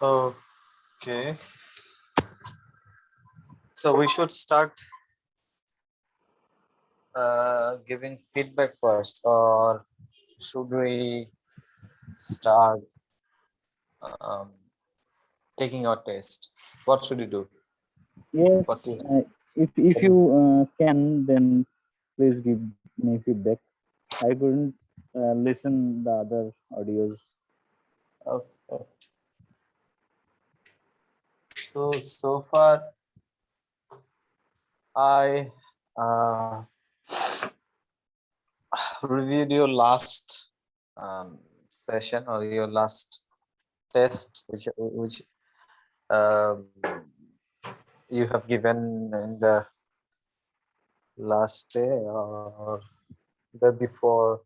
Okay. So we should start giving feedback first, or should we start um, taking our test? What should we do? What do Yes, you if you can, then please give me feedback. I couldn't listen the other audios. Okay. So far, I reviewed your last session or your last test, which um, you have given in the last day or the before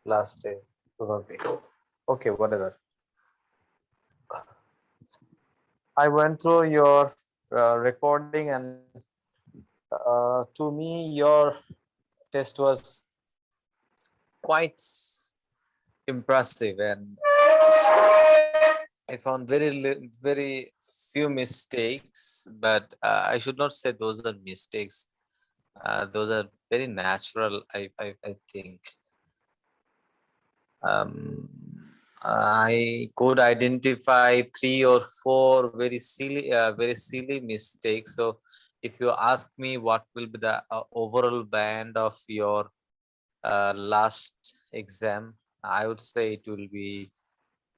last day, probably. Okay, whatever. I went through your recording, and to me, your test was quite impressive, and I found very few mistakes, but I should not say those are mistakes. Those are very natural. I think um, I could identify 3 or 4 very silly mistakes. So, if you ask me what will be the overall band of your last exam, I would say it will be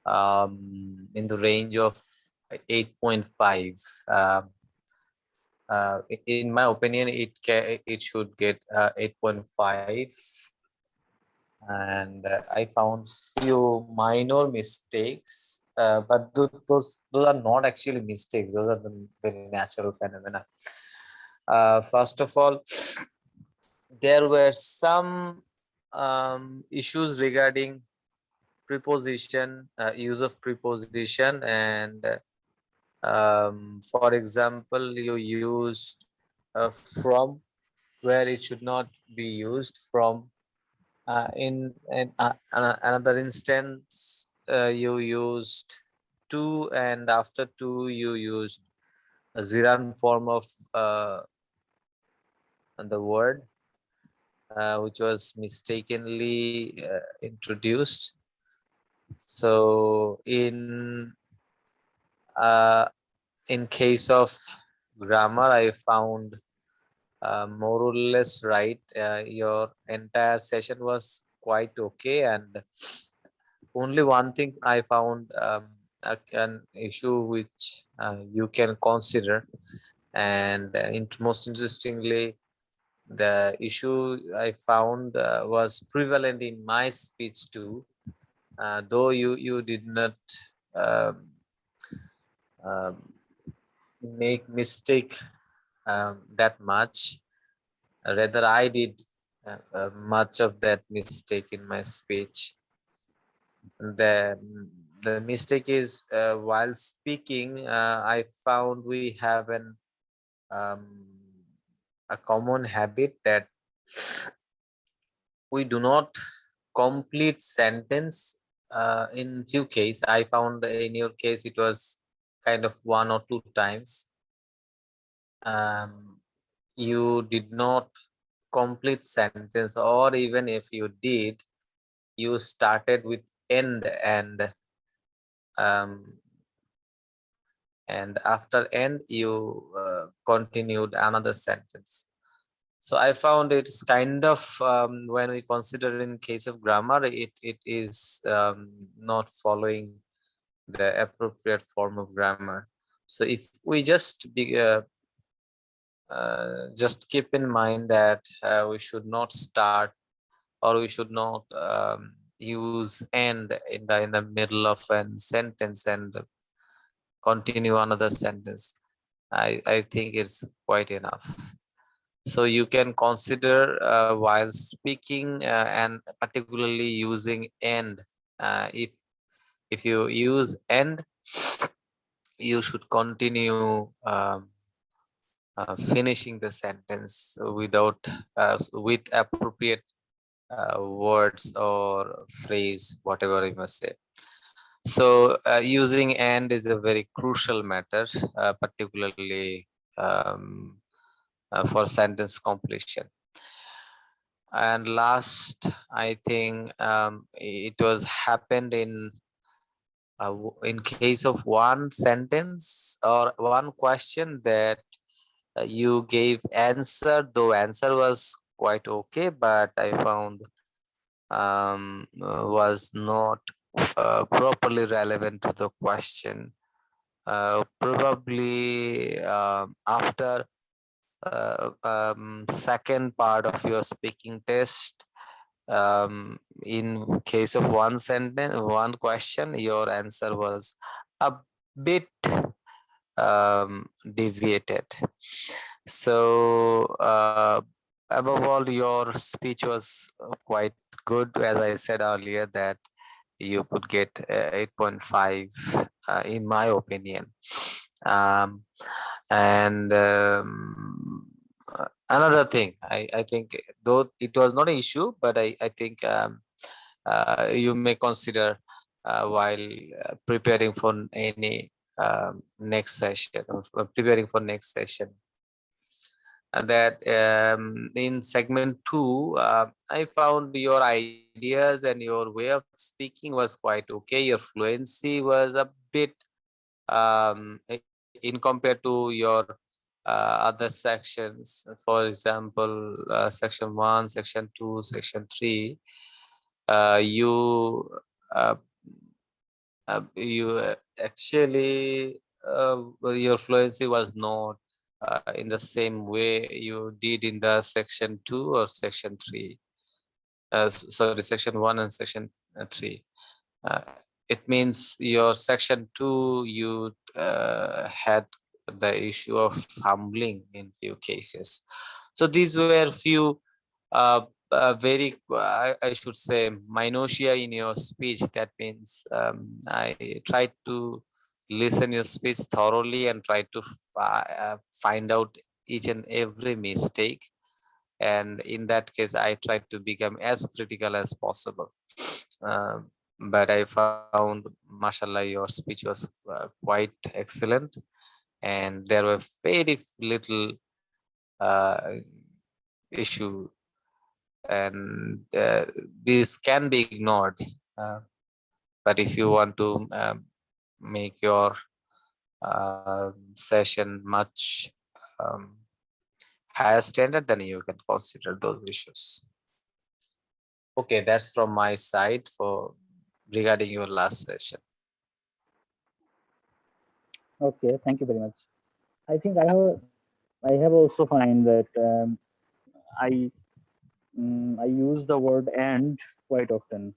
in the range of 8.5. In my opinion, it should get 8.5, and I found few minor mistakes, but those are not actually mistakes. Those are the very natural phenomena. First of all, there were some issues regarding preposition, use of preposition, and for example, you used from where it should not be used. From in another instance, you used to, and after to you used a Ziran form of the word, which was mistakenly introduced. So uh, in case of grammar, I found more or less right. Your entire session was quite okay, and only one thing I found an issue which you can consider, and most interestingly, the issue I found was prevalent in my speech too, though you did not um, um, make mistake that much. Rather, I did much of that mistake in my speech. The the mistake is while speaking, I found we have um, a common habit that we do not complete sentence. In few case, I found in your case it was kind of 1 or 2 times. You did not complete sentence, or even if you did, you started with end, um, and after end you continued another sentence. So I found it's kind of when we consider in case of grammar, it is not following the appropriate form of grammar. So if we just keep in mind that we should not start, or we should not use end in the middle of a sentence and continue another sentence, I think it's quite enough. So you can consider while speaking and particularly using end. If you use end, you should continue finishing the sentence without with appropriate words or phrase, whatever you must say. So using and is a very crucial matter, particularly um, for sentence completion. And last, I think it was happened in case of one sentence or one question that you gave answer, though answer was quite okay, but I found was not properly relevant to the question. Probably after second part of your speaking test, in case of one sentence, one question, your answer was a bit deviated. So above all, your speech was quite good. As I said earlier, that you could get 8.5 in my opinion. um, and another thing, I think, though it was not an issue, but I think you may consider while preparing for any next session, or preparing for next session, that in segment 2 I found your ideas and your way of speaking was quite okay. Your fluency was a bit in compared to your other sections. For example, section 1, section 2, section 3, you uh, actually your fluency was not in the same way you did in the section 2 or section 3. Sorry, section 1 and section 3. uh, it means your section 2, you had the issue of fumbling in few cases. So these were few very, I should say, minutia in your speech. That means I tried to listen your speech thoroughly and try to find out each and every mistake. And in that case, I tried to become as critical as possible. Um, but I found, mashallah, your speech was quite excellent, and there were very little uh, issue, and this can be ignored. Uh, but if you want to make your session much um, higher standard, then you can consider those issues. Okay, that's from my side for regarding your last session. Okay, thank you very much. I think I have also find that I I use the word and quite often.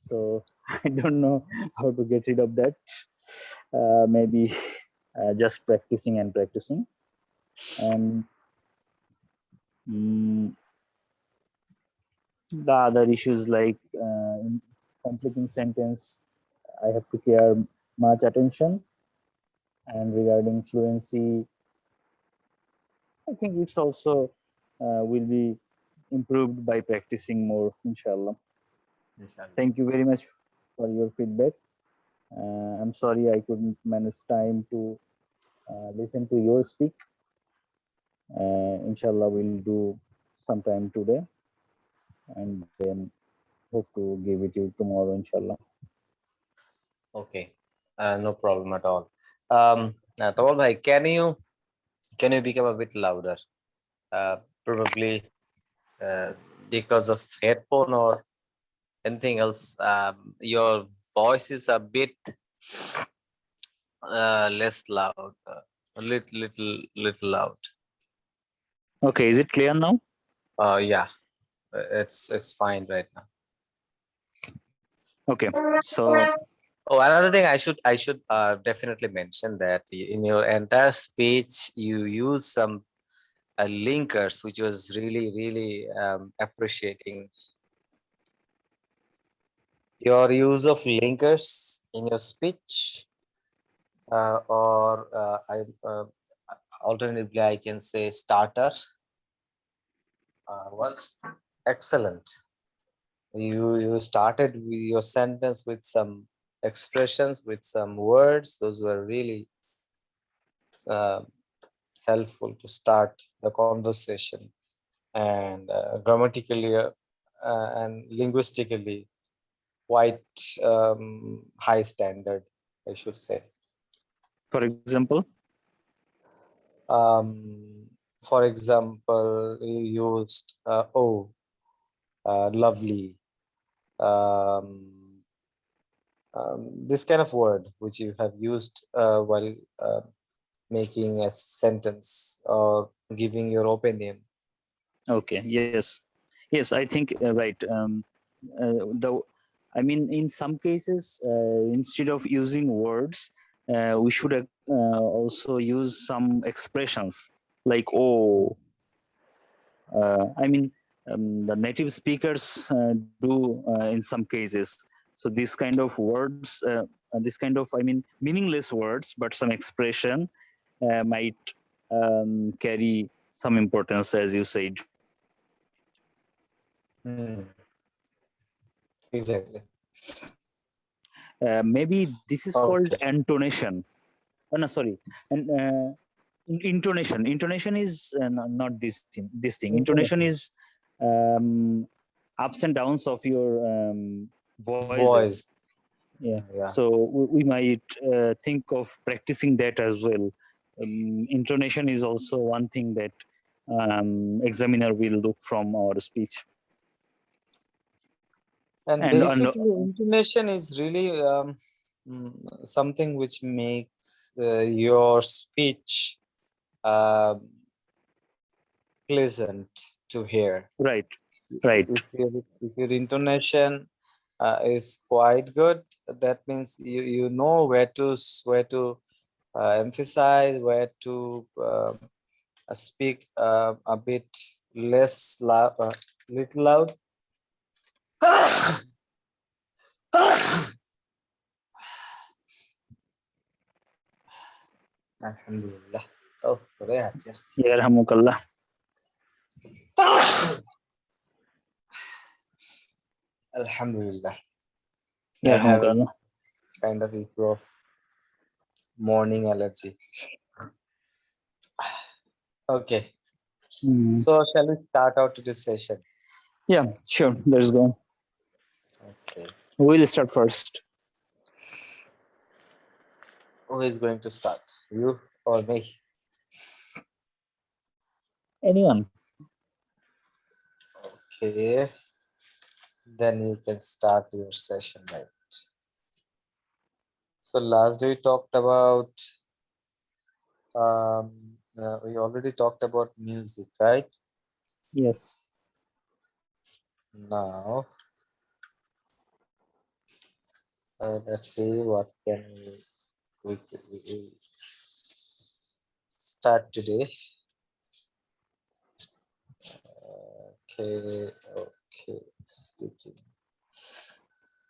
So I don't know how to get rid of that. Maybe just practicing and practicing. And mm, the other issues like in completing sentence, I have to care much attention. And regarding fluency, I think it's also will be improved by practicing more, inshallah. Inshallah. Thank you very much for your feedback. I'm sorry I couldn't manage time to listen to your speak. Inshallah, we'll do sometime today, and then hope to give it you tomorrow, inshallah. Okay, no problem at all. Tawal bhai, can you become a bit louder? Probably uh, because of headphone or anything else. Your voice is a bit less loud, a little loud. Okay, is it clear now? Yeah, it's fine right now. Okay, so Oh, another thing I should definitely mention that in your entire speech you use some linkers, which was really appreciating your use of linkers in your speech, or I alternatively I can say starter, was excellent. You started with your sentence with some expressions, with some words. Those were really uh, helpful to start the conversation, and grammatically and linguistically quite high standard, I should say. For example, Um, for example, you used oh, lovely, um, this kind of word which you have used while making a sentence or giving your opinion. okay, yes, I think right. The I mean, in some cases, instead of using words, we should also use some expressions like "oh." I mean, the native speakers do in some cases. So this kind of words, this kind of, I mean, meaningless words, but some expression might carry some importance, as you said. Hmm, exactly. Maybe this is called Okay. intonation. Oh, no, sorry, and intonation. Intonation is not this thing. This thing. Intonation Intonation. is um, ups and downs of your voices. Voice. Yeah. Yeah. So we might think of practicing that as well. Intonation is also one thing that examiner will look from our speech. And And basically, intonation is really something which makes your speech uh, pleasant to hear. right, right, If your intonation is quite good, that means you know where to emphasize, where to speak a bit less loud, little loud. Alhamdulillah. Oh, Korea, just. yarhamukallah. Alhamdulillah. I have Yarhamukallah. kind of issue of morning allergy. Okay, Mm. so shall we start out to this session? Yeah, sure. Let's go. Okay, We'll start first. who is going to start? You or me? Anyone? Okay, then you can start your session, right? So last day we talked about we already talked about music, right? Yes. Now let's see what can we start today. Okay, okay, speaking.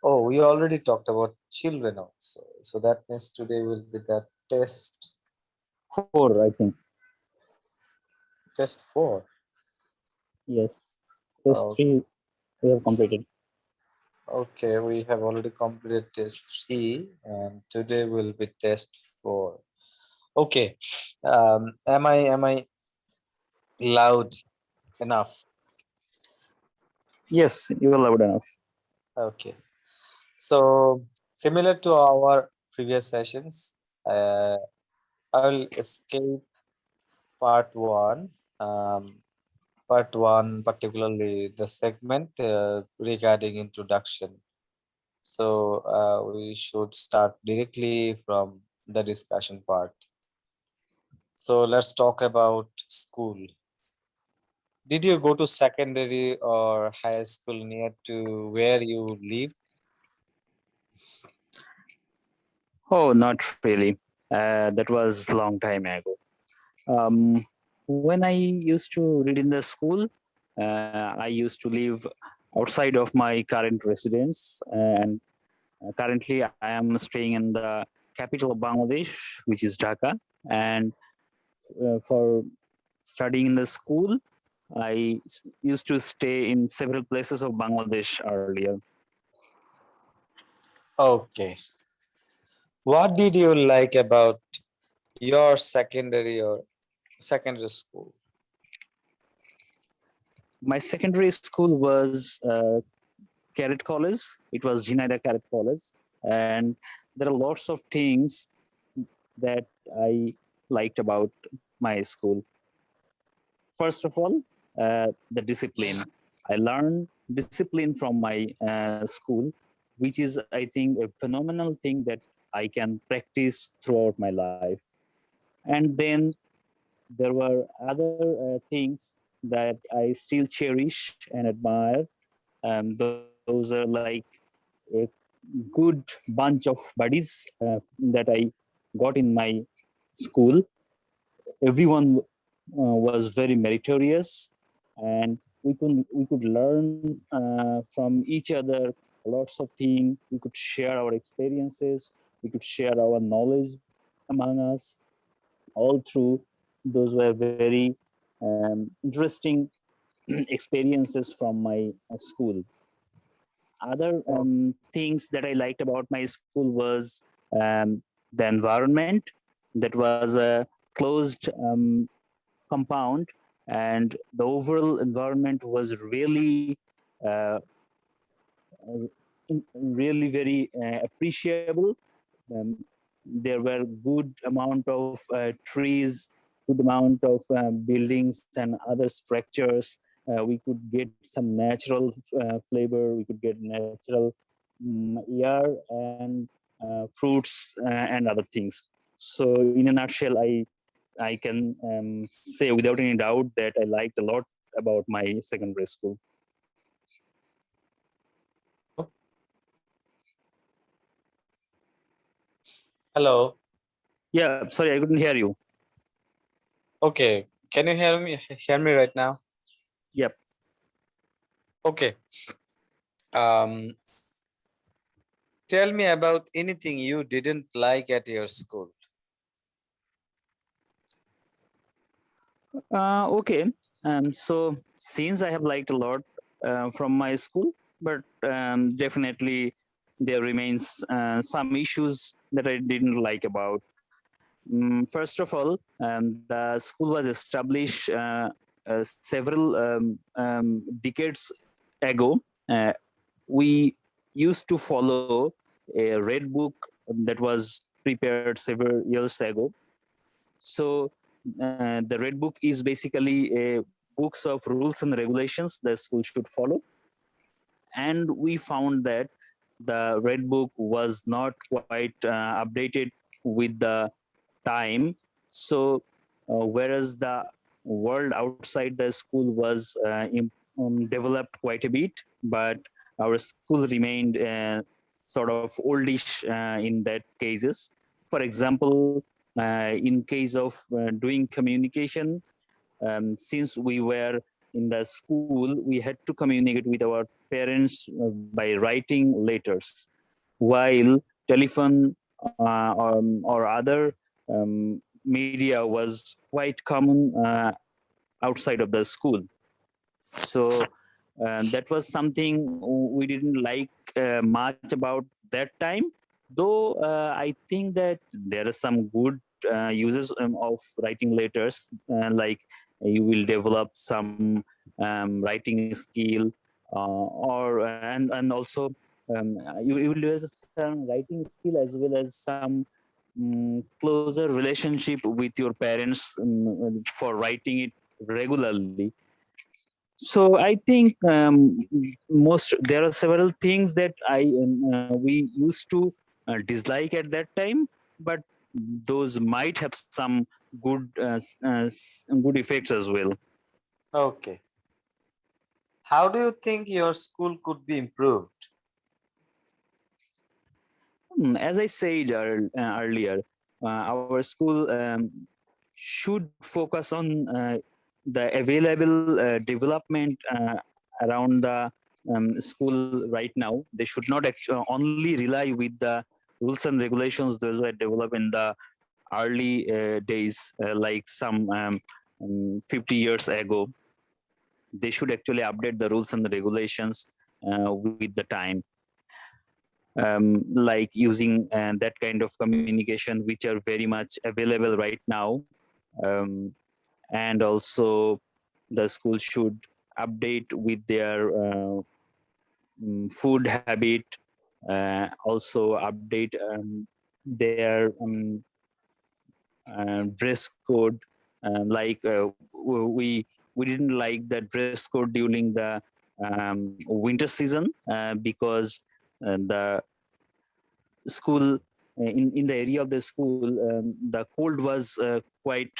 Oh, we already talked about children also. So that means today will be the test 4, I think. test four. Yes. Test Oh, 3 we have completed. okay, we have already completed test three, and today will be test four. Okay, am I loud enough? Yes, you are loud enough. Okay, so similar to our previous sessions, I will escape part one. Part one, particularly the segment regarding introduction. So we should start directly from the discussion part. So let's talk about school. Did you go to secondary or high school near to where you live? Oh, not really. That was long time ago. Um, when I used to read in the school, I used to live outside of my current residence, and currently I am staying in the capital of Bangladesh, which is Dhaka. And for studying in the school, used to stay in several places of Bangladesh earlier. Okay. What did you like about your secondary school? My secondary school was Cadet College. It was Jinaida Cadet College, and there are lots of things that I liked about my school. First of all, the discipline. I learned discipline from my school, which is, I think, a phenomenal thing that I can practice throughout my life. And then there were other things that I still cherish and admire. Those are like a good bunch of buddies that I got in my school. Everyone was very meritorious, and we could learn from each other lots of things. We could share our experiences. We could share our knowledge among us. All through, those were very interesting experiences from my school. Other things that I liked about my school was the environment. That was a closed compound, and the overall environment was really, uh, really very appreciable. Um, there were good amount of trees, good amount of buildings and other structures. We could get some natural flavor. We could get natural air and fruits and other things. So, in a nutshell, I can say without any doubt that I liked a lot about my secondary school. Hello? Hello. Yeah, sorry, I couldn't hear you. Okay. Can you hear me right now? Yep. Okay. Um, Tell me about anything you didn't like at your school. Okay. So since I have liked a lot from my school, but definitely there remains some issues that I didn't like about. First of all, the school was established several decades ago. We used to follow a red book that was prepared several years ago. So the red book is basically a books of rules and regulations the school should follow. And we found that the red book was not quite updated with the time. So whereas the world outside the school was developed quite a bit, but our school remained sort of oldish in that cases. For example, in case of doing communication, since we were in the school, we had to communicate with our parents by writing letters, while telephone or other media was quite common outside of the school. So that was something we didn't like much about that time. Though I think that there are some good uses of writing letters, like you will develop some writing skill, and also you will develop some writing skill as well as some closer relationship with your parents for writing it regularly. So I think most there are several things that we used to dislike at that time, but those might have some good effects as well. Okay. How do you think your school could be improved? As I said earlier, our school should focus on the available development around the school right now. They should not only rely with the rules and regulations those were developed in the early days, like some 50 years ago. They should actually update the rules and the regulations with the time. like using that kind of communication, which are very much available right now. um, and also the school should update with their food habit, also update their dress code. Like we didn't like the dress code during the winter season, because the school in the area of the school, the cold was quite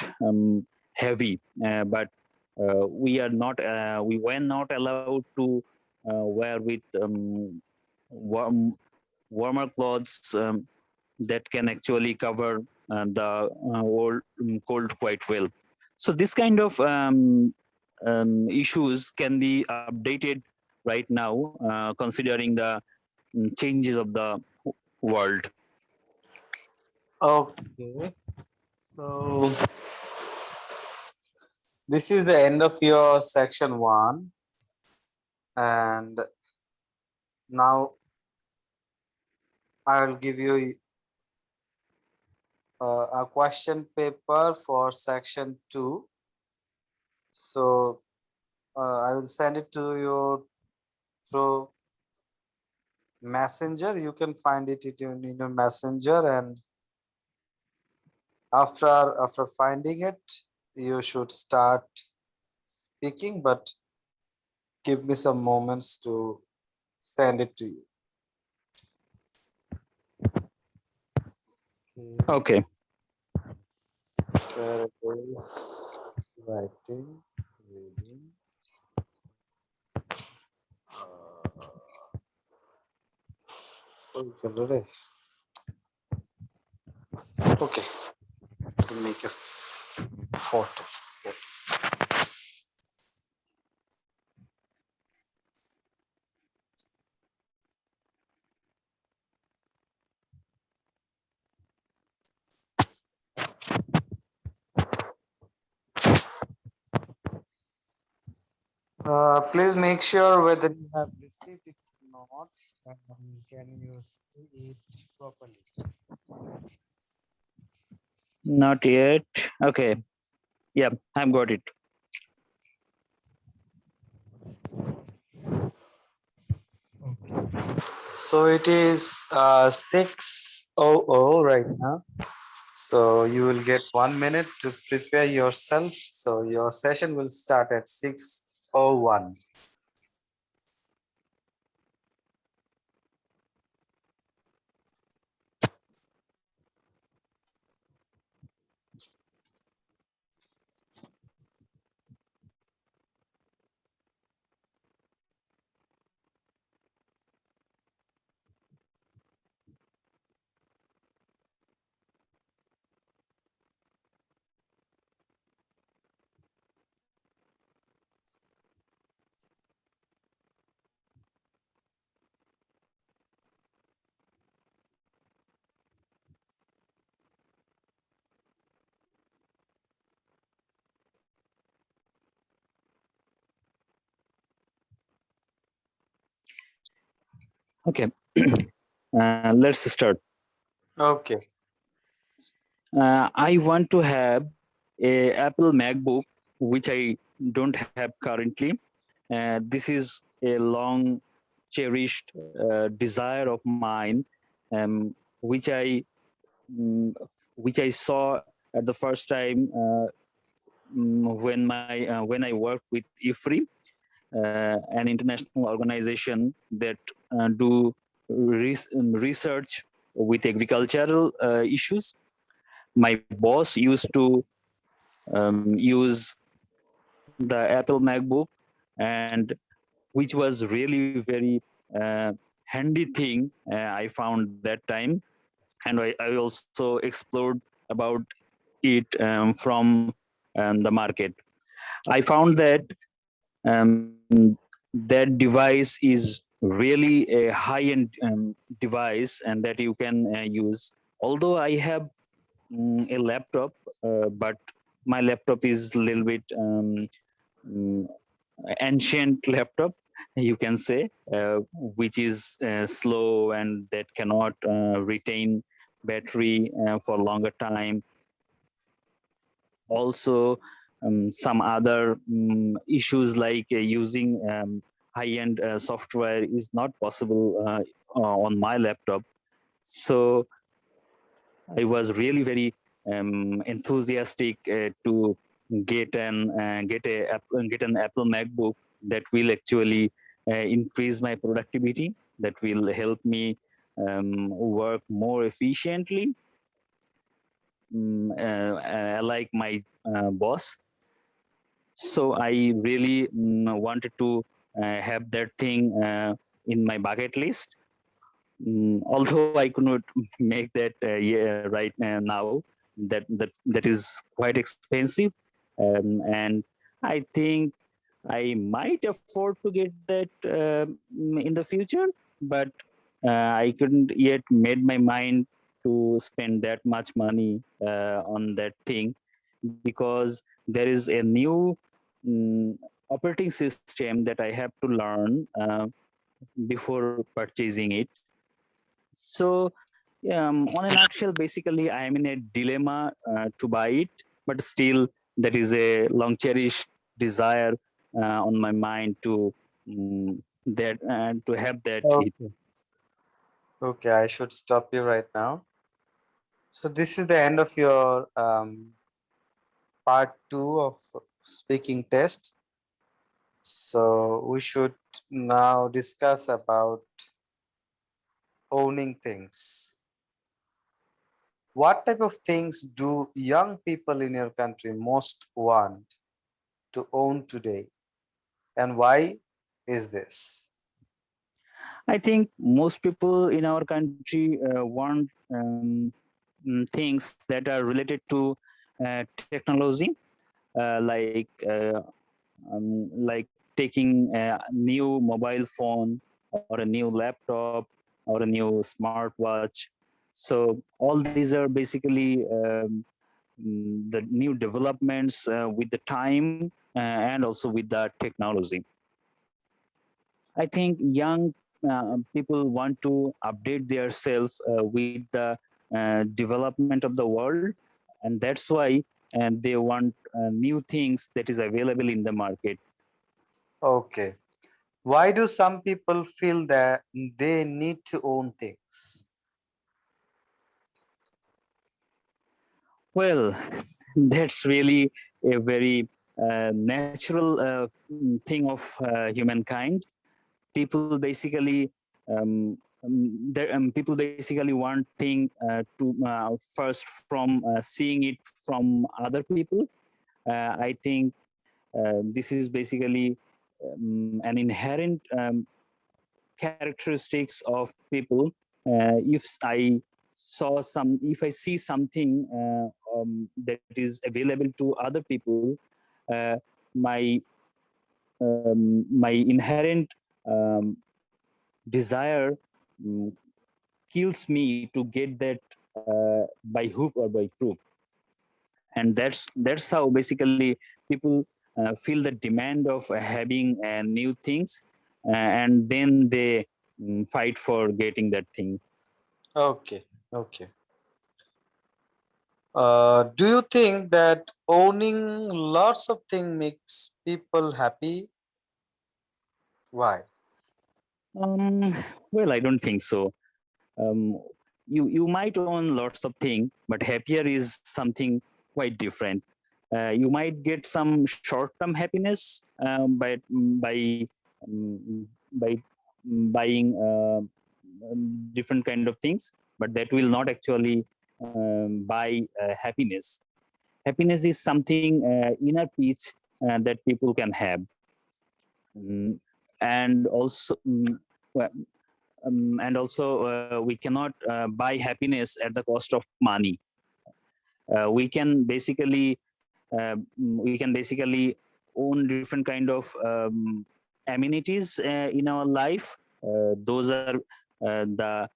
heavy, but we were not allowed to wear with warm, warmer clothes that can actually cover the cold quite well. So this kind of issues can be updated right now, considering the changes of the world. Okay. So this is the end of your section 1, and now I will give you a question paper for section 2. So I will send it to you through messenger. You can find it in your messenger, and after finding it, you should start speaking, but give me some moments to send it to you. Okay. There it is. Writing, reading. Okay, to make a photo. Please make sure whether you have received it or not, and can you see it properly? Not yet. Okay. Yeah, I've got it. So it is 6:00 right now. So you will get 1 minute to prepare yourself. So your session will start at 6:01. Okay. Let's start. Okay. I want to have a Apple MacBook, which I don't have currently. This is a long cherished desire of mine, um, which I mm, which I saw at the first time when I worked with IFRI, an international organization that do research with agricultural issues. My boss used to use the Apple MacBook, and which was really very uh, handy thing I found that time, and I also explored about it from the market. I found that that device is really a high-end device, and that you can use. Although I have a laptop, but my laptop is a little bit um, ancient laptop. you can say, which is slow and that cannot retain battery for longer time. Also, some other issues like using high-end software is not possible on my laptop. So I was really very enthusiastic to get an Apple MacBook that will actually increase my productivity, that will help me work more efficiently, like my boss. So I really wanted to have that thing in my bucket list. Although I could not make that right now, that is quite expensive, and I think I might afford to get that in the future, but I couldn't yet made my mind to spend that much money on that thing, because there is a new um, operating system that I have to learn before purchasing it. So, on a nutshell, basically, I am in a dilemma to buy it, but still, that is a long cherished desire on my mind to that to have that. Okay. Okay, I should stop you right now. So this is the end of your part two of speaking test. So we should now discuss about owning things. What type of things do young people in your country most want to own today, and why is this? I think most people in our country want things that are related to technology, like taking a new mobile phone or a new laptop or a new smartwatch. So all these are basically the new developments with the time and also with the technology. I think young people want to update themselves with the development of the world, and that's why they want new things that is available in the market. Okay. Why do some people feel that they need to own things? Well, that's really a very natural thing of humankind. People basically people basically want thing to first from seeing it from other people. I think this is basically an inherent characteristics of people. If I see something that is available to other people, uh, my my inherent um, desire um, kills me to get that by hook or by crook, and that's how basically people feel the demand of having new things, and then they fight for getting that thing. Okay, okay. Do you think that owning lots of things makes people happy? Why? um, well, I don't think so. You might own lots of things, but happier is something quite different. You might get some short-term happiness by buying different kind of things, but that will not actually buy happiness. Happiness is something inner peace that people can have. Mm, and also well, we cannot buy happiness at the cost of money. We can basically own different kind of amenities in our life. Those are the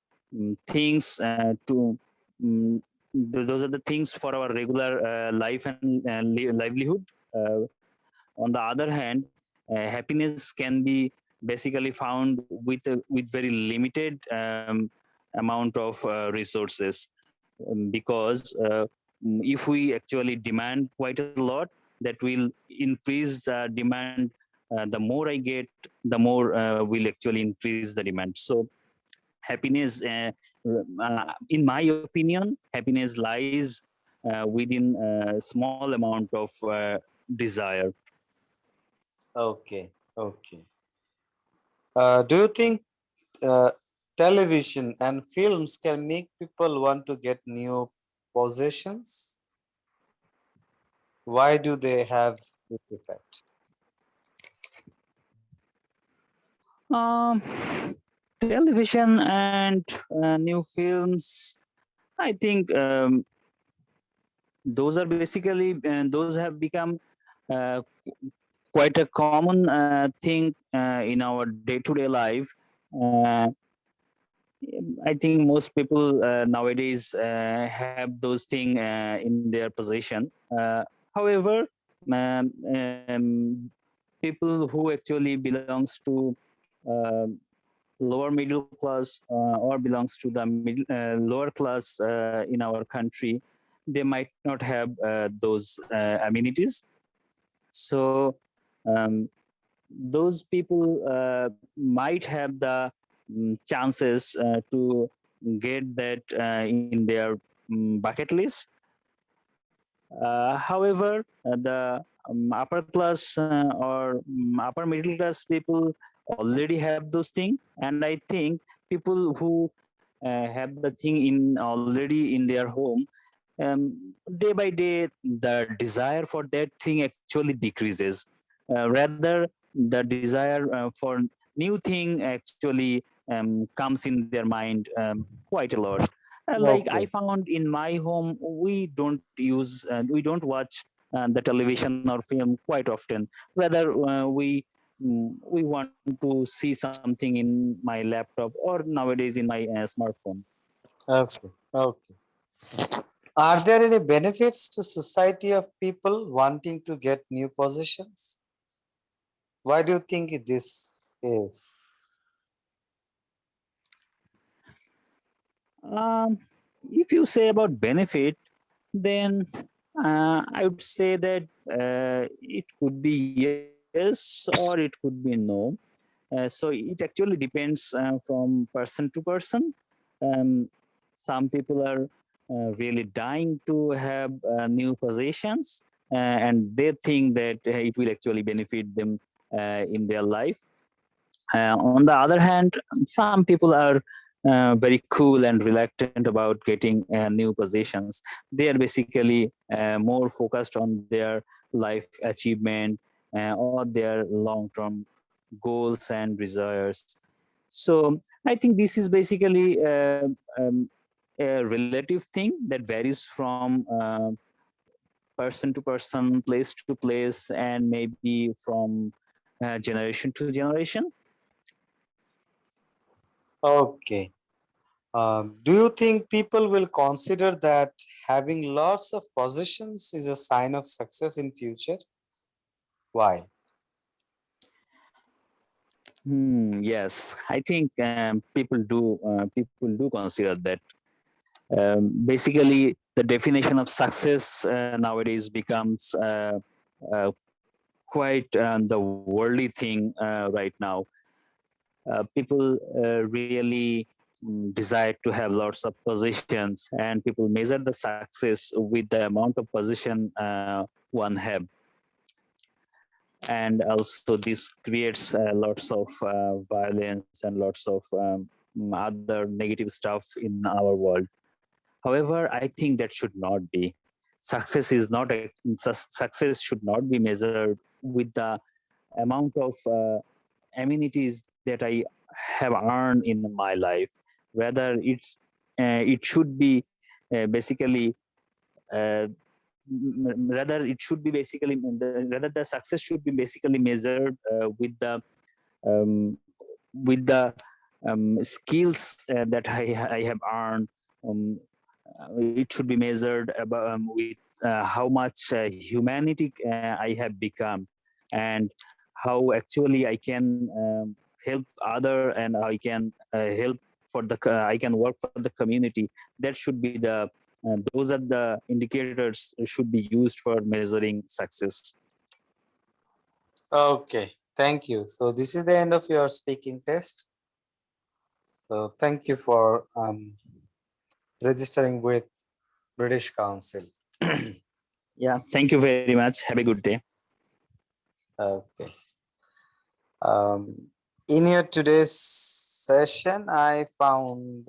things to um, those are the things for our regular life and livelihood. On the other hand, happiness can be basically found with very limited amount of resources, because if we actually demand quite a lot, that will increase the demand. The more I get, the more will actually increase the demand. So happiness, in my opinion, happiness lies within a small amount of desire. Okay, okay. Do you think uh, television and films can make people want to get new possessions? Why do they have this effect? um, Television and new films, I think those are basically, those have become uh, quite a common thing in our day-to-day life. uh, I think most people nowadays have those things in their possession. However, people who actually belongs to uh, lower middle class, or belongs to the lower class in our country, they might not have those amenities. So um, those people might have the chances to get that in their bucket list. However, the upper class or upper middle class people already have those things, and I think people who have the thing in already in their home, day by day the desire for that thing actually decreases. Rather, the desire for new thing actually comes in their mind quite a lot. Like I Okay, found in my home, we don't watch the television or film quite often. Rather, we want to see something in my laptop or nowadays in my smartphone. okay, okay. Are there any benefits to society of people wanting to get new possessions? Why do you think this is? Um, if you say about benefit, then I would say that it could be yes or it could be no. So it actually depends from person to person. Um, some people are really dying to have new possessions, and they think that it will actually benefit them in their life. On the other hand, some people are very cool and reluctant about getting new possessions. They are basically more focused on their life achievement or their long term goals and desires. So I think this is basically a relative thing that varies from person to person, place to place, and maybe from generation to generation. Okay. Do you think people will consider that having lots of possessions is a sign of success in future? Why? Yes, I think people do consider that. Basically, the definition of success nowadays becomes quite the worldly thing right now. People really desire to have lots of possessions, and people measure the success with the amount of possession one have. And also this creates lots of violence and lots of other negative stuff in our world. However, I think that should not be. Success is not a, success should not be measured with the amount of amenities that I have earned in my life. Rather, it should be basically uh, rather it should be basically rather the success should be basically measured um, with the skills that I have earned. Um, it should be measured about, with how much humanity I have become, and how actually I can help other, and I can help for the I can work for the community. That should be the those are the indicators should be used for measuring success. Okay, thank you. So this is the end of your speaking test. So thank you for registering with British Council. Yeah, thank you very much. Have a good day. Okay. In your today's session, I found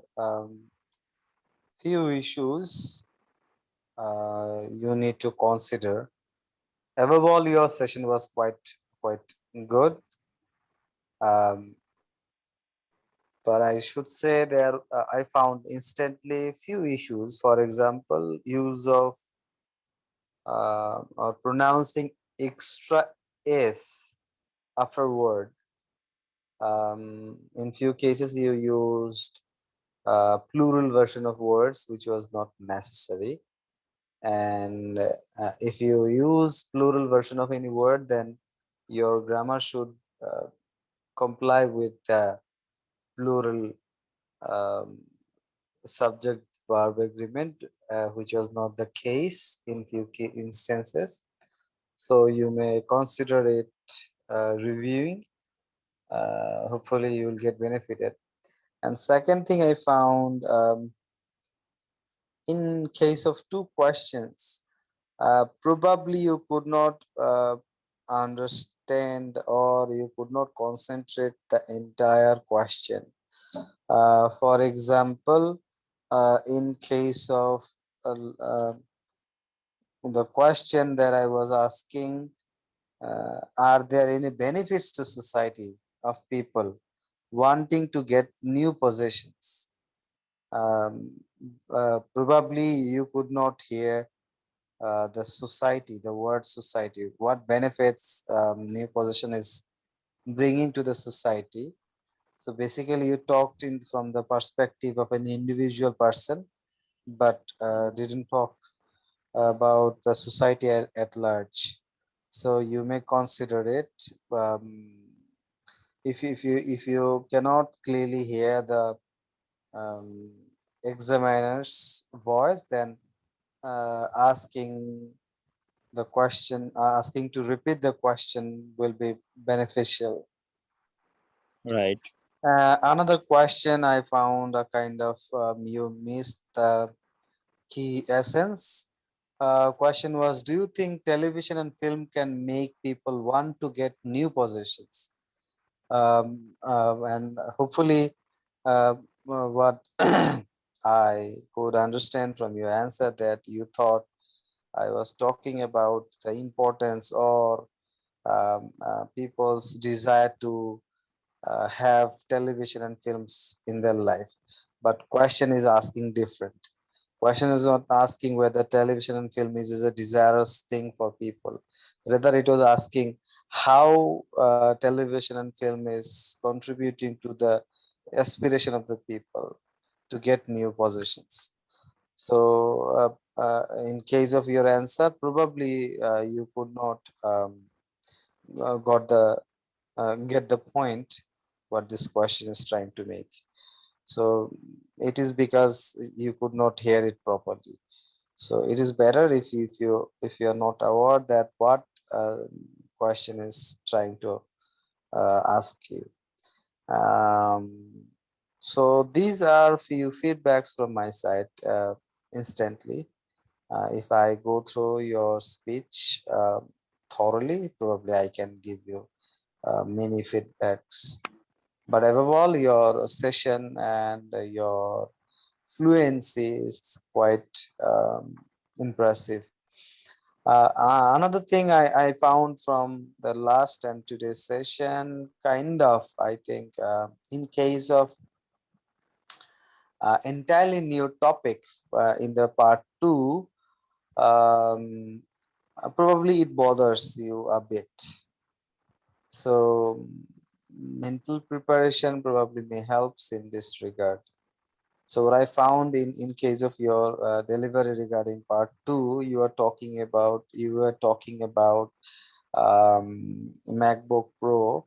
few issues you need to consider. Overall, your session was quite good. Um, but I should say there I found instantly few issues. For example, use of or pronouncing extra s after word. In few cases, you used plural version of words, which was not necessary. And if you use plural version of any word, then your grammar should comply with the plural um, subject verb agreement, which was not the case in few instances. So you may consider it reviewing. Hopefully you will get benefited. And second thing I found, in case of two questions, probably you could not understand or you could not concentrate the entire question. For example, in case of uh, the question that I was asking, are there any benefits to society of people wanting to get new possessions? Um, Probably you could not hear the society, the word society, what benefits new possession is bringing to the society. So basically, you talked in from the perspective of an individual person, but didn't talk about the society at large. So you may consider it. If you cannot clearly hear the um, examiner's voice, then asking the question, asking to repeat the question will be beneficial. Right. Another question I found a kind of you missed the key essence. Question was, do you think television and film can make people want to get new possessions? And hopefully, what I could understand from your answer that you thought I was talking about the importance or people's desire to have television and films in their life, but question is asking different. Question is not asking whether television and film is a desirous thing for people, rather it was asking how television and film is contributing to the aspiration of the people to get new positions. So in case of your answer, probably you could not got the get the point what this question is trying to make. So it is because you could not hear it properly. So it is better if you are not aware that what question is trying to ask you. So these are few feedbacks from my side instantly. If I go through your speech thoroughly, probably I can give you many feedbacks. But above all, your session and your fluency is quite impressive. Another thing I found from the last and today's session, kind of, I think, in case of entirely new topic in the part two, um, probably it bothers you a bit. So mental preparation probably may helps in this regard. So what I found in case of your delivery regarding part two, you were talking about MacBook Pro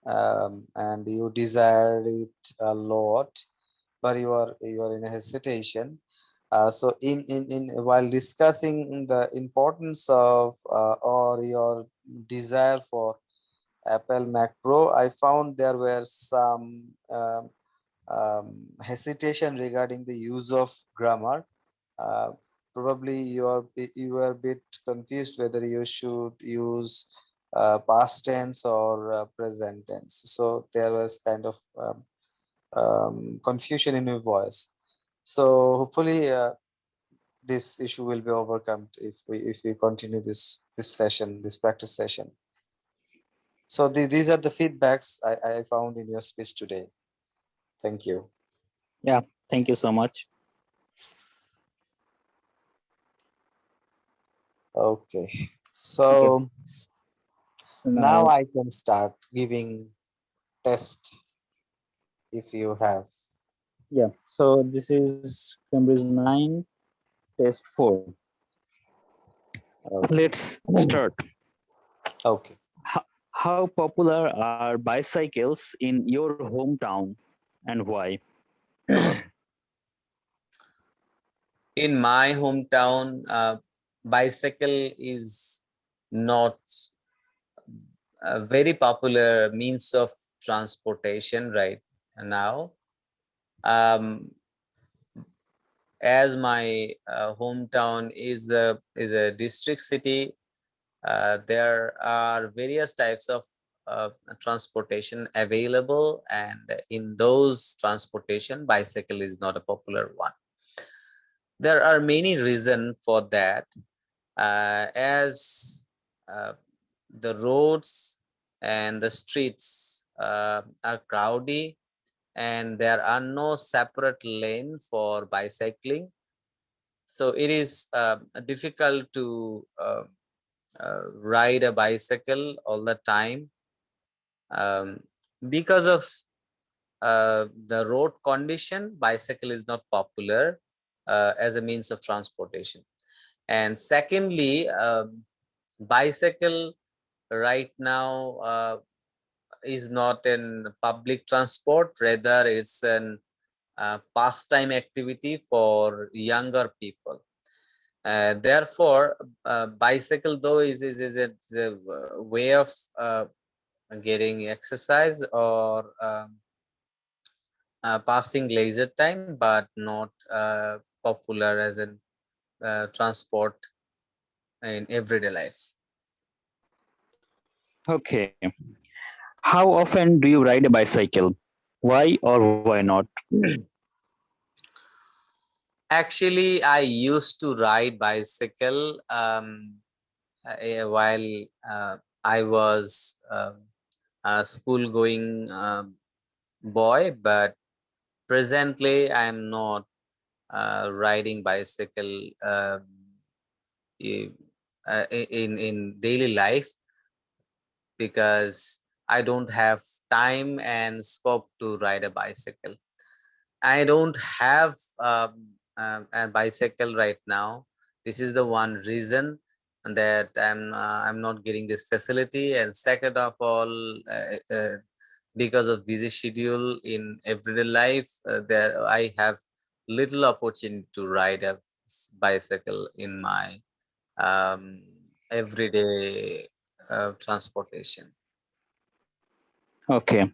and you desire it a lot, but you are in a hesitation. So in while discussing the importance of or your desire for Apple Mac Pro, I found there were some hesitation regarding the use of grammar. Uh, Probably you are a bit confused whether you should use past tense or present tense. So there was kind of confusion in your voice. So hopefully this issue will be overcome if we continue this session, this practice session. So these are the feedbacks I found in your speech today. Thank you. Yeah, thank you so much. Okay. Okay, So so now now, I can start giving test if you have. yeah, so this is Cambridge 9, test 4. Okay. Let's start. Okay. How popular are bicycles in your hometown and why? In my hometown, bicycle is not a very popular means of transportation right now. Um, as my hometown is a district city, there are various types of transportation available, and in those transportation, bicycle is not a popular one. There are many reasons for that, as the roads and the streets are crowded, and there are no separate lane for bicycling, so it is difficult to ride a bicycle all the time, um, because of the road condition. Bicycle is not popular as a means of transportation. And secondly, bicycle right now is not in public transport, rather it's an pastime activity for younger people. Therefore, bicycle though is a way of getting exercise or passing leisure time, but not popular as an transport in everyday life. Okay. How often do you ride a bicycle? Why or why not? Actually, I used to ride bicycle while I was a school going boy, but presently I am not riding bicycle i- in daily life, because I don't have time and scope to ride a bicycle. I don't have a bicycle right now. This is the one reason that I'm not getting this facility. And second of all, because of busy schedule in everyday life, there I have little opportunity to ride a bicycle in my um, everyday transportation. Okay.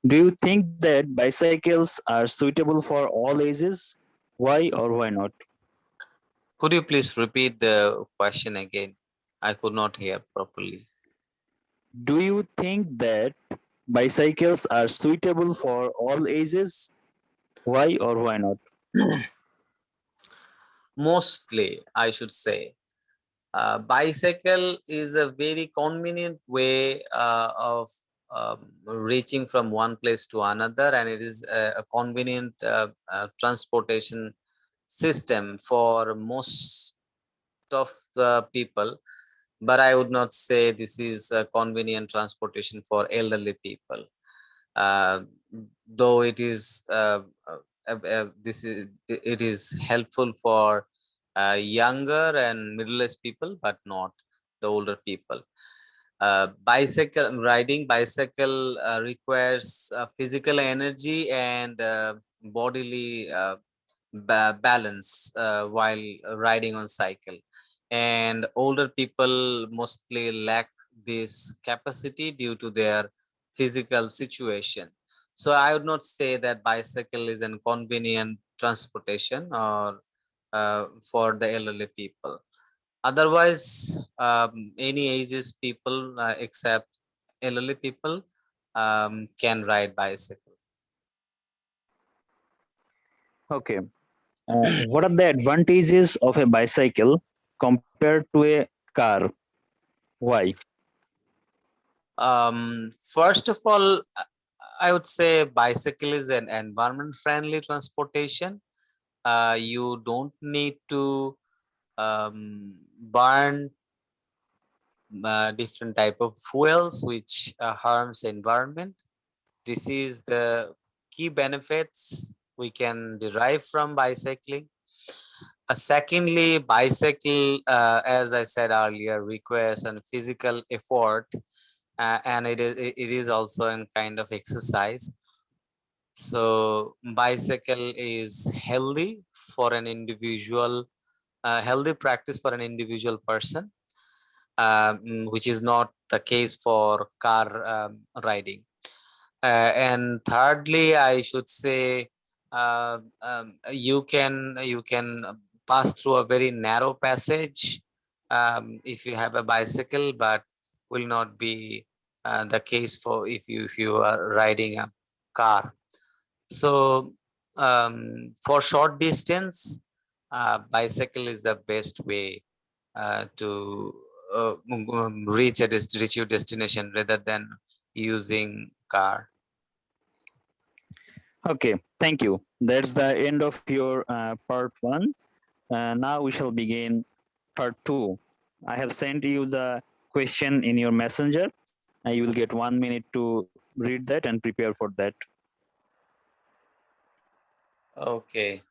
Do you think that bicycles are suitable for all ages? Why or why not? Could you please repeat the question again? I could not hear properly. Do you think that bicycles are suitable for all ages? Why or why not? Mostly, I should say. Bicycle is a very convenient way of reaching from one place to another, and it is a convenient transportation system for most of the people. But I would not say this is a convenient transportation for elderly people. uh, though it is this is it is helpful for younger and middle-aged people, but not the older people. Riding bicycle requires physical energy and bodily balance while riding on cycle, and older people mostly lack this capacity due to their physical situation. So I would not say that bicycle is an convenient transportation or for the elderly people. Otherwise, any ages people except elderly people can ride bicycle. Okay. What are the advantages of a bicycle compared to a car? Why? First of all, I would say bicycle is an environment friendly transportation. You don't need to burn different type of fuels which harms environment. This is the key benefits we can derive from bicycling. Secondly, bicycle, as I said earlier, requires a physical effort, and it is also a kind of exercise. So bicycle is healthy for an individual, healthy practice for an individual person, which is not the case for car riding. And thirdly, I should say you can pass through a very narrow passage if you have a bicycle, but will not be the case for if you are riding a car. So for short distance, bicycle is the best way to reach your destination rather than using car. Okay, thank you. That's the end of your part one. Now we shall begin part two. I have sent you the question in your messenger. You will get 1 minute to read that and prepare for that. Okay.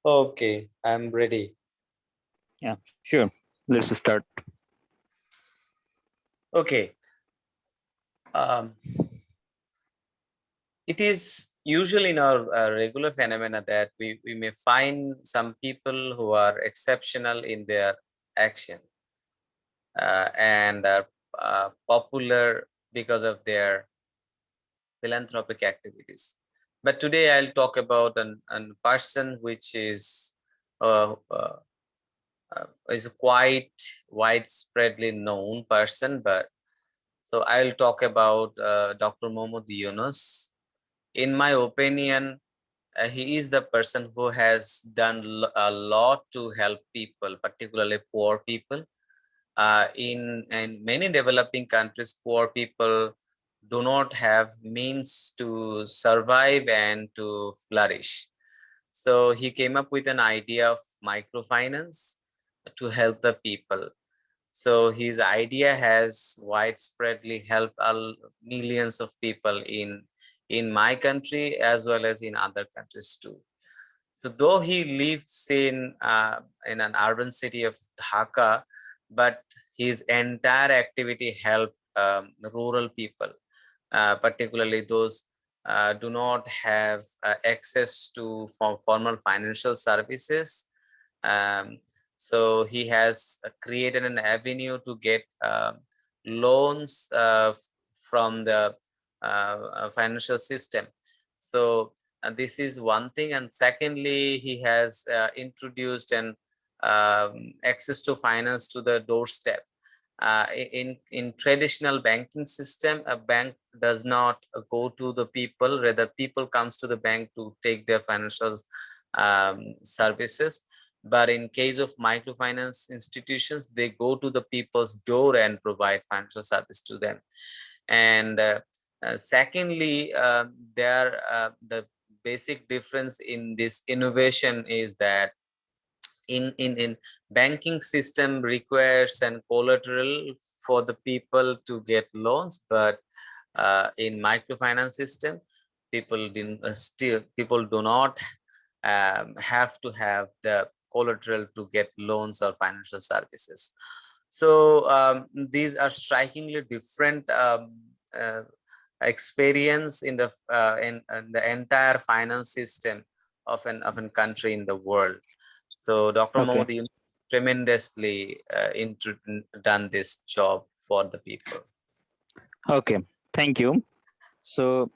Okay, I'm ready. Yeah, sure. Let's start. Okay. Um, it is usually in our regular phenomena that we may find some people who are exceptional in their action and are popular because of their philanthropic activities. But today I'll talk about an person which is a quite widespreadly known person. But so I'll talk about Dr. Mohammad Yunus. In my opinion, he is the person who has done a lot to help people, particularly poor people. In many developing countries, poor people do not have means to survive and to flourish. So he came up with an idea of microfinance to help the people. So his idea has widespreadly helped millions of people in my country as well as in other countries too. So though he lives in an urban city of Dhaka, but his entire activity helped rural people, particularly those do not have access to formal financial services. Um, so he has created an avenue to get loans from the financial system. So this is one thing, and secondly, he has introduced an access to finance to the doorstep. In traditional banking system, a bank does not go to the people, rather people comes to the bank to take their financial services. But in case of microfinance institutions, they go to the people's door and provide financial service to them. And secondly, there the basic difference in this innovation is that in banking system requires an collateral for the people to get loans, but in microfinance system, people didn't still people do not have to have the collateral to get loans or financial services. So these are strikingly different uh, experience in the entire finance system of an country in the world. So Dr. Okay. Modi tremendously done this job for the people. Okay. Thank you. So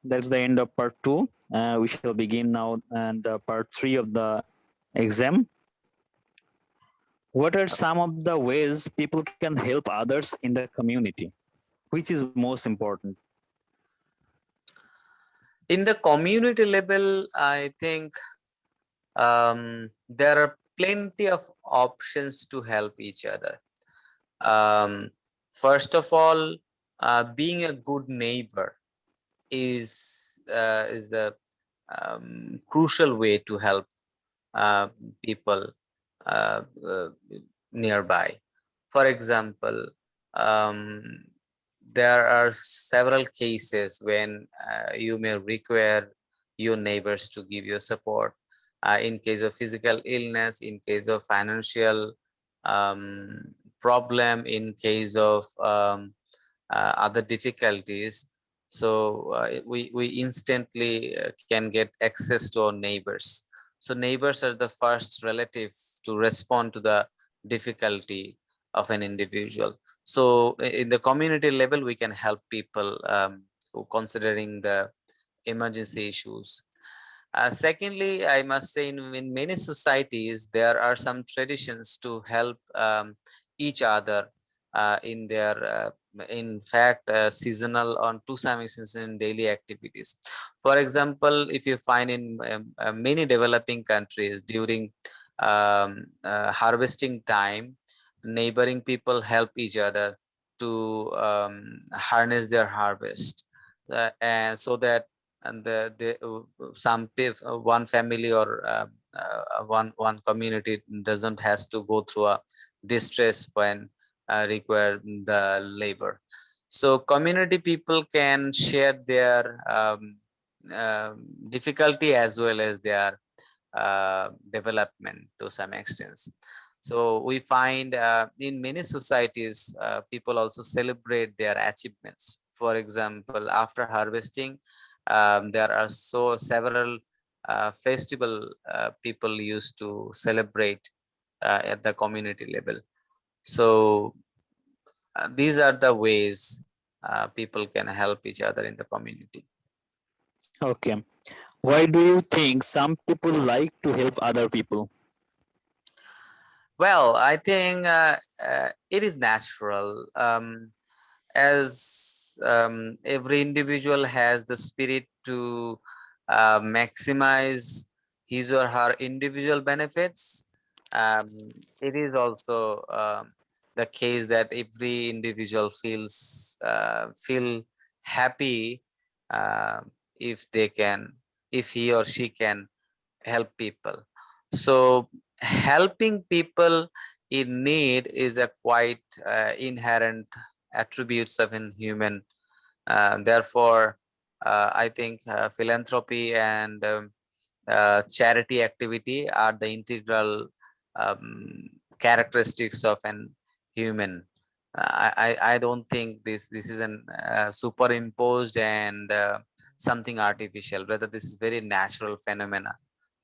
that's the end of part two. We shall begin now and part three of the exam. What are some of the ways people can help others in the community? Which is most important? In the community level, I think there are plenty of options to help each other. First of all, being a good neighbor is the crucial way to help uh, people uh, uh, nearby. For example, um, there are several cases when you may require your neighbors to give you support in case of physical illness, in case of financial problem, in case of other difficulties. So we instantly can get access to our neighbors. So neighbors are the first relative to respond to the difficulty of an individual. So in the community level, we can help people considering the emergency issues. Secondly, I must say in many societies, there are some traditions to help each other in their, in fact, seasonal or to some extent in daily activities. For example, if you find in many developing countries during harvesting time, neighboring people help each other to harness their harvest, and so that and one family or one community doesn't has to go through a distress when require the labor. So community people can share their difficulty as well as their development to some extent. So we find in many societies, people also celebrate their achievements. For example, after harvesting, there are several festival people used to celebrate at the community level. So these are the ways people can help each other in the community. Okay. Why do you think some people like to help other people? Well, I think it is natural. As every individual has the spirit to maximize his or her individual benefits, it is also the case that every individual feel happy uh, if they can, if he or she can help people. So helping people in need is a quite inherent attributes of an human. Therefore, I think philanthropy and charity activity are the integral characteristics of an human. I don't think this is an superimposed and something artificial. Rather, this is very natural phenomena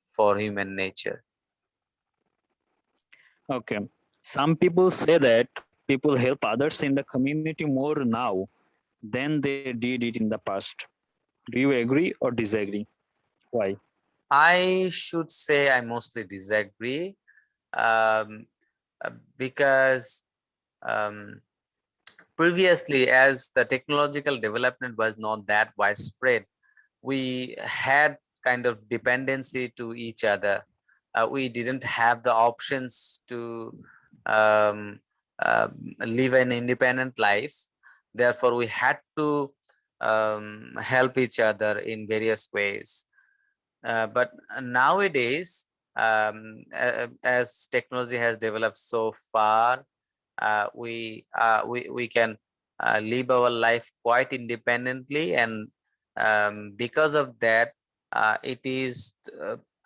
for human nature. Okay. Some people say that people help others in the community more now than they did it in the past. Do you agree or disagree? Why? I should say I mostly disagree, um, because um, previously, as the technological development was not that widespread, we had kind of dependency to each other. We didn't have the options to um, uh, live an independent life. Therefore, we had to help each other in various ways. But nowadays, as technology has developed so far, we can live our life quite independently, and because of that, it is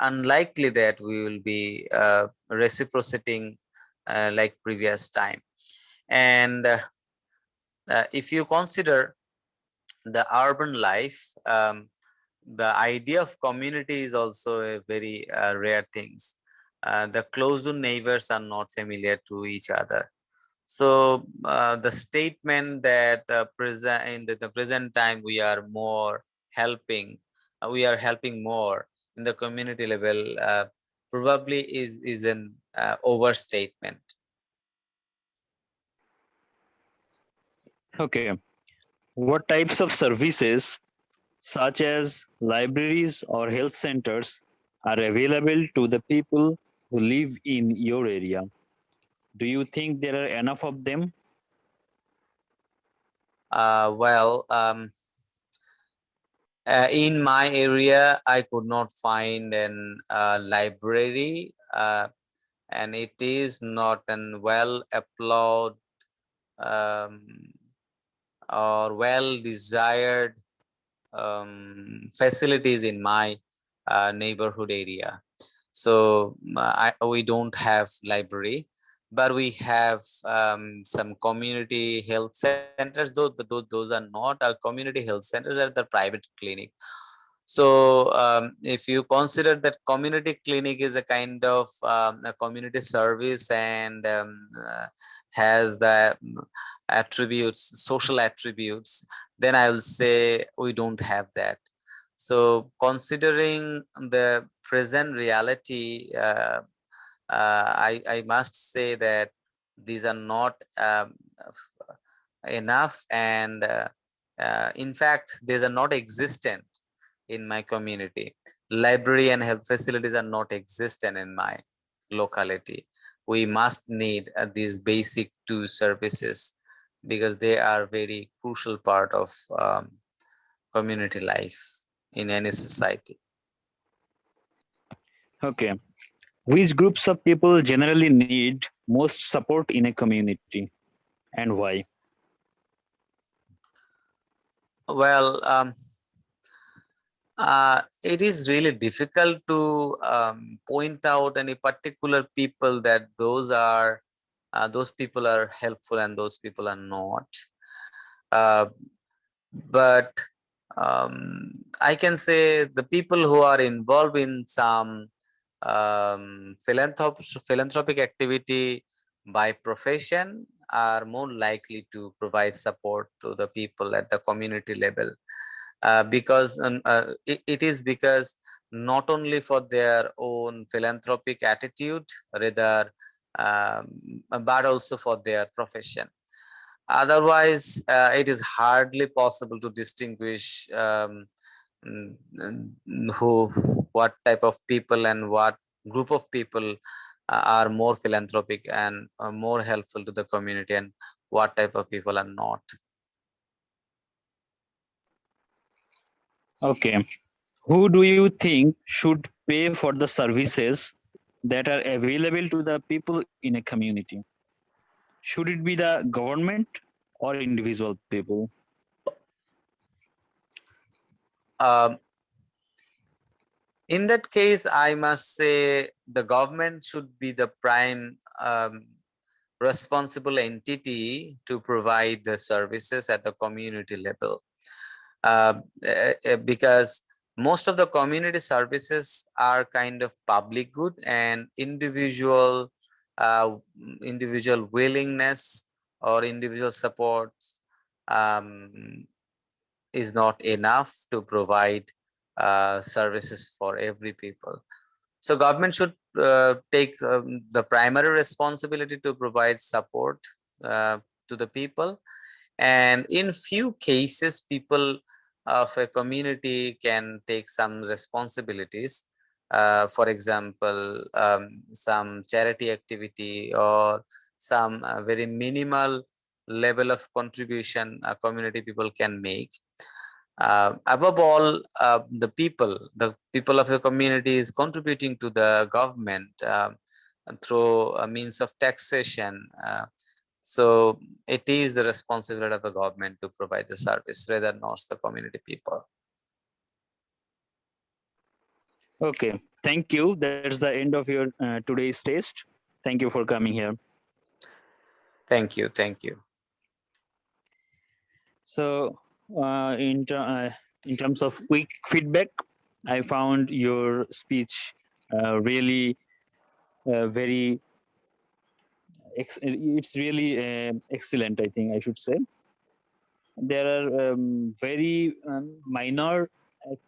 unlikely that we will be reciprocating like previous time. And if you consider the urban life, the idea of community is also a very rare things. The close neighbors are not familiar to each other. So the statement that present in the present time we are more helping, we are helping more in the community level, probably is an overstatement. Okay. What types of services, such as libraries or health centers, are available to the people who live in your area? Do you think there are enough of them? Well, in my area, I could not find an library, and it is not an well applaud um, or well desired facilities in my neighborhood area. So we don't have library, but we have some community health centers. Those are not our community health centers, are the private clinic. So if you consider that community clinic is a kind of a community service, and has the attributes, social attributes, then I will say we don't have that. So considering the present reality, I must say that these are not enough, and in fact these are not existent in my community. Library and health facilities are not existent in my locality. We must need these basic two services because they are very crucial part of community life in any society. Okay. Which groups of people generally need most support in a community and why? Well, it is really difficult to point out any particular people that those people are helpful and those people are not. Uh, but I can say the people who are involved in some philanthropic activity by profession are more likely to provide support to the people at the community level, because it is because not only for their own philanthropic attitude, rather, but also for their profession. Otherwise, it is hardly possible to distinguish mm, who, what type of people and what group of people are more philanthropic and more helpful to the community, and what type of people are not. Okay. Who do you think should pay for the services that are available to the people in a community? Should it be the government or individual people? Um, in that case, I must say the government should be the prime responsible entity to provide the services at the community level, because most of the community services are kind of public good, and uh, individual willingness or individual support um, is not enough to provide services for every people. So government should take the primary responsibility to provide support to the people, and in few cases people of a community can take some responsibilities. For example, some charity activity or some very minimal level of contribution community people can make. Above all, the people of a community is contributing to the government through a means of taxation. So it is the responsibility of the government to provide the service rather not the community people. Okay, thank you. That's the end of your today's test. Thank you for coming here. Thank you. Thank you. So, in terms of quick feedback, I found your speech really very. It's really excellent. I think I should say there are very minor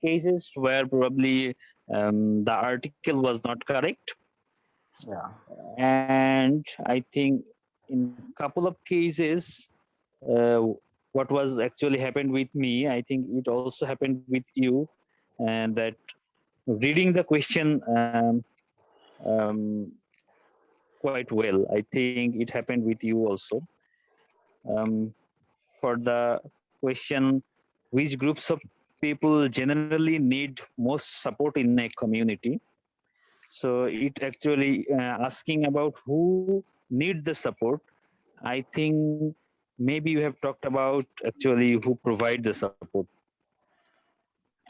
cases where probably the article was not correct, Yeah. and I think in couple of cases uh, what was actually happened with me, I think it also happened with you, and that reading the question um, quite well, I think it happened with you also. um, for the question, which groups of people generally need most support in a community, so it actually asking about who need the support. I think maybe you have talked about actually who provide the support.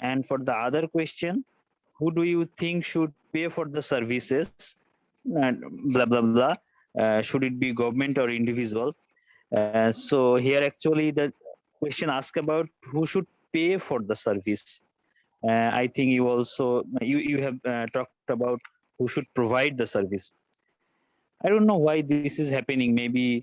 And for the other question, who do you think should pay for the services? And blah blah blah. Should it be government or individual? So here actually the question asked about who should pay for the service. I think you also you have talked about who should provide the service. I don't know why this is happening. Maybe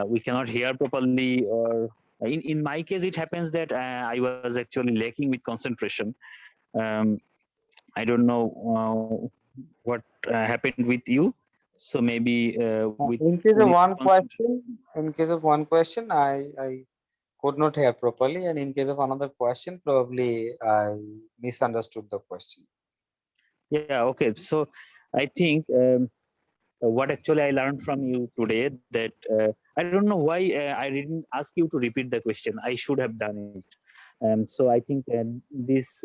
we cannot hear properly, or in my case, it happens that I was actually lacking with concentration. Um, I don't know what happened with you. So maybe In case with of one concentration. question, I could not hear properly, and in case of another question, probably I misunderstood the question. Yeah. Okay. So I think what actually I learned from you today, that I don't know why I didn't ask you to repeat the question. I should have done it. So I think this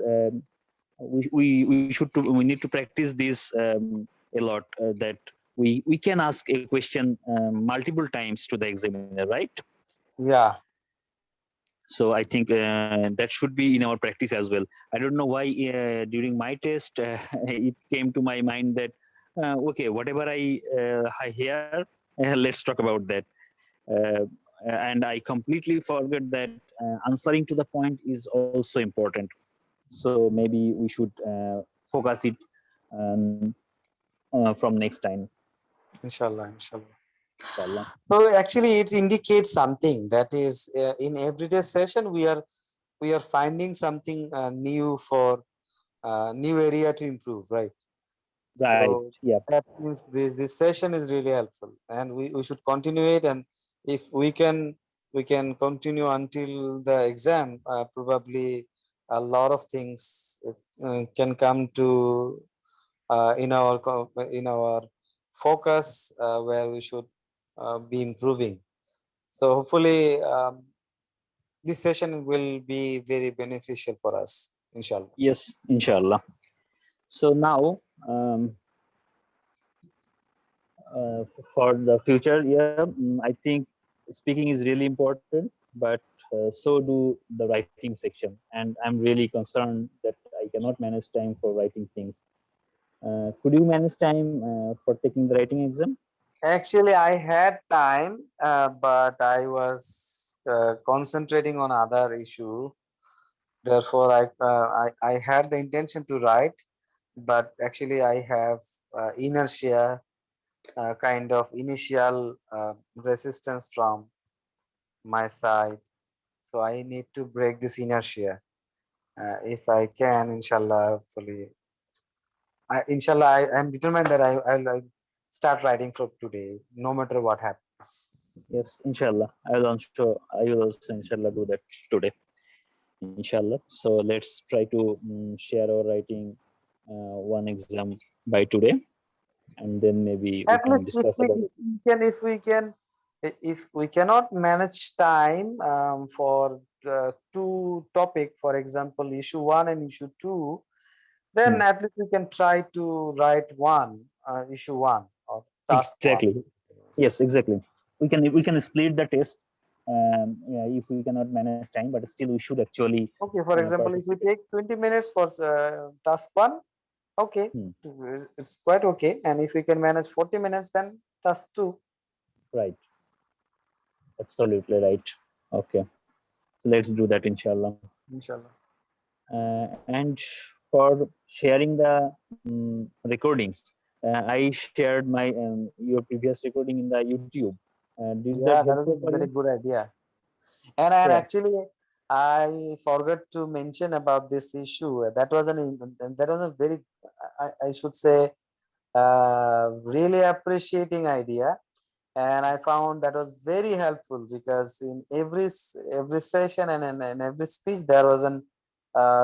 we need to practice this a lot. That we can ask a question multiple times to the examiner, right? Yeah, So I think that should be in our practice as well. I don't know why during my test it came to my mind that okay, whatever I hear, let's talk about that. Uh, and I completely forgot that answering to the point is also important. So maybe we should focus it um, from next time. inshallah, inshallah. Inshallah. So actually, it indicates something that is in everyday session we are finding something new for new area to improve, right? Right. So Yeah. that means this session is really helpful, and we should continue it. And if we can continue until the exam. Probably a lot of things can come to in our focus where we should be improving. So hopefully this session will be very beneficial for us, inshallah. Yes. Inshallah. So now. For the future, yeah, I think speaking is really important, but so do the writing section, and I'm really concerned that I cannot manage time for writing things. Could you manage time for taking the writing exam? Actually, I had time, but I was concentrating on other issue. Therefore, I had the intention to write, but actually I have inertia, kind of initial resistance from my side. So I need to break this inertia. If I can, inshallah, hopefully, I'm determined that I'll start writing from today, no matter what happens. Yes, inshallah. I will also inshallah do that today. Inshallah. So let's try to share our writing one exam by today, and then maybe we At can least discuss about it. if we cannot manage time for two topic, for example, issue one and issue two, then Hmm. at least we can try to write one issue one or task one. Exactly. Yes, exactly. We can split the test. Yeah, if we cannot manage time, but still we should actually Okay, for example, if we participate. take 20 minutes for task one, okay, Hmm. it's quite okay. And if we can manage 40 minutes, then task two. Right. Absolutely right. Okay. So let's do that, inshallah. Inshallah. And for sharing the recordings, I shared my your previous recording in the YouTube. Did that Yeah, that helpful was a for very you? good idea. And Yeah. actually, I forgot to mention about this issue. That was a very, I should say, really appreciating idea. And I found that was very helpful because in every session and in every speech there was an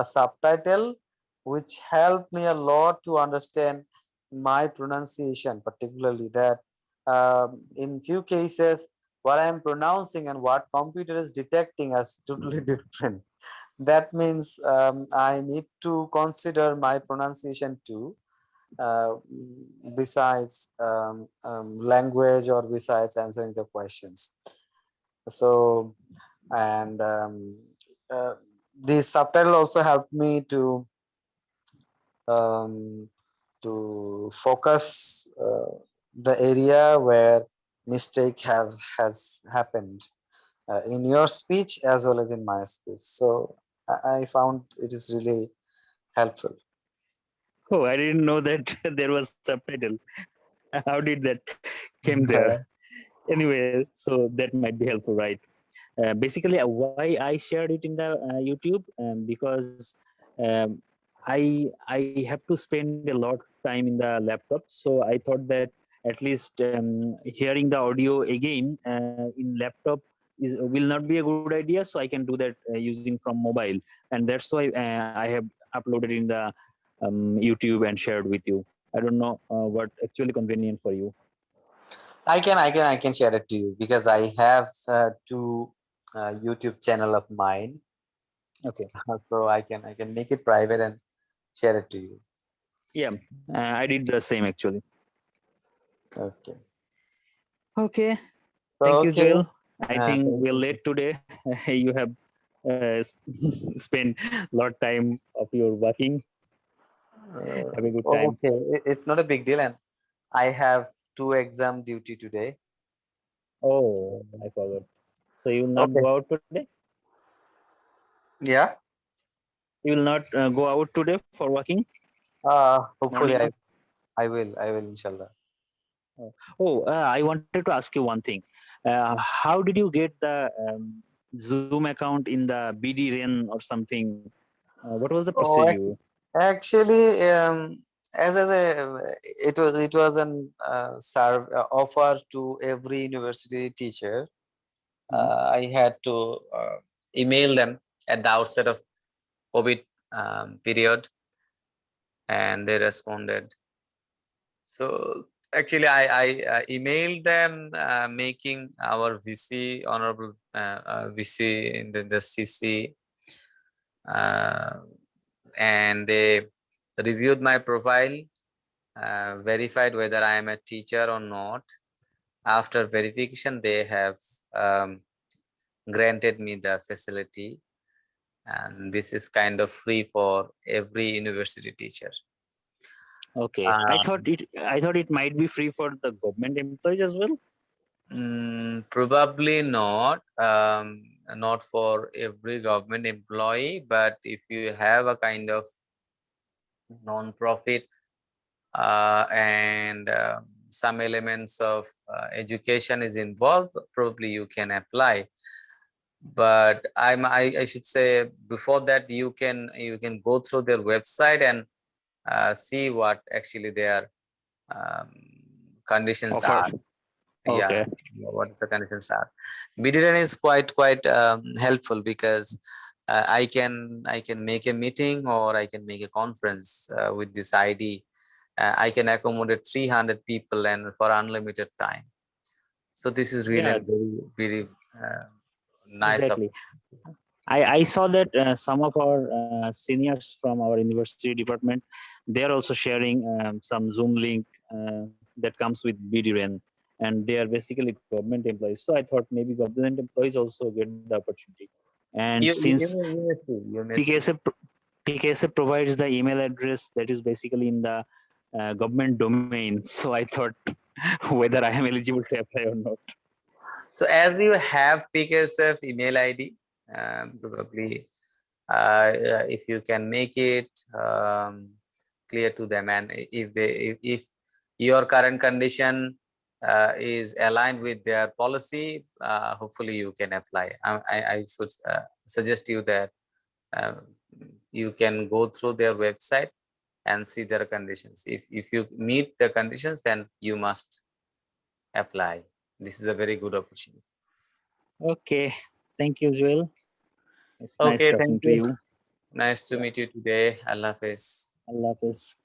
subtitle which helped me a lot to understand my pronunciation, particularly that in few cases what I am pronouncing and what computer is detecting as totally different. That means I need to consider my pronunciation too, uh, besides language or besides answering the questions. So, and the subtitle also helped me um, to focus the area where mistake have has happened in your speech as well as in my speech. So I found it is really helpful. Oh, I didn't know that there was subtitle. How did that came there? Anyway, so that might be helpful, right? Basically, why I shared it in the YouTube, because I have to spend a lot of time in the laptop, so I thought that at least hearing the audio again in laptop will not be a good idea, so I can do that using from mobile, and that's why I have uploaded in the YouTube and shared with you. I don't know what actually convenient for you. I can share it to you because I have two YouTube channel of mine, Okay. so I can make it private and share it to you. Yeah, I did the same actually. Okay. Okay. So Thank you, okay. Joel. I think Thank we're you. late today. You have spent a lot of time of your working. Have a good time. Okay, it's not a big deal, and I have two exam duty today. Oh, So, I forgot. So you will not okay. go out today? Yeah. You will not go out today for working Hopefully morning? I will inshallah. Oh, I wanted to ask you one thing. How did you get the Zoom account in the BD REN or something? What was the Oh, procedure? actually, as a it was an offer to every university teacher. Mhm. I had to email them at the outset of COVID period, and they responded. So actually, I emailed them making our VC honorable VC in the CC, uh, and they reviewed my profile, verified whether I am a teacher or not. After verification, they have um, granted me the facility, and this is kind of free for every university teacher. Okay. Um, I thought it might be free for the government employees as well. Probably not. Not for every government employee, but if you have a kind of non-profit and some elements of education is involved, probably you can apply. but I should say before that you can go through their website and see what actually their um, conditions Offer. are. Yeah, Okay. what the conditions are. BDRN is quite helpful because I can make a meeting or I can make a conference with this ID. I can accommodate 300 people and for unlimited time. So this is really Yeah, a very uh, nice exactly. I saw that some of our seniors from our university department, they are also sharing some Zoom link that comes with BDRN, and they are basically government employees. So I thought maybe government employees also get the opportunity. And since you may see. PKSF PKSF provides the email address that is basically in the government domain, so I thought whether I am eligible to apply or not. So as you have PKSF email ID, probably if you can make it clear to them, and if your current condition is aligned with their policy, hopefully you can apply. I should suggest you that uh, you can go through their website and see their conditions. If you meet the conditions, then you must apply. This is a very good opportunity. Okay, thank you, Joel. It's nice Okay, talking thank to you. you. Nice to Yeah, meet you today. Allah Hafiz. Allah Hafiz.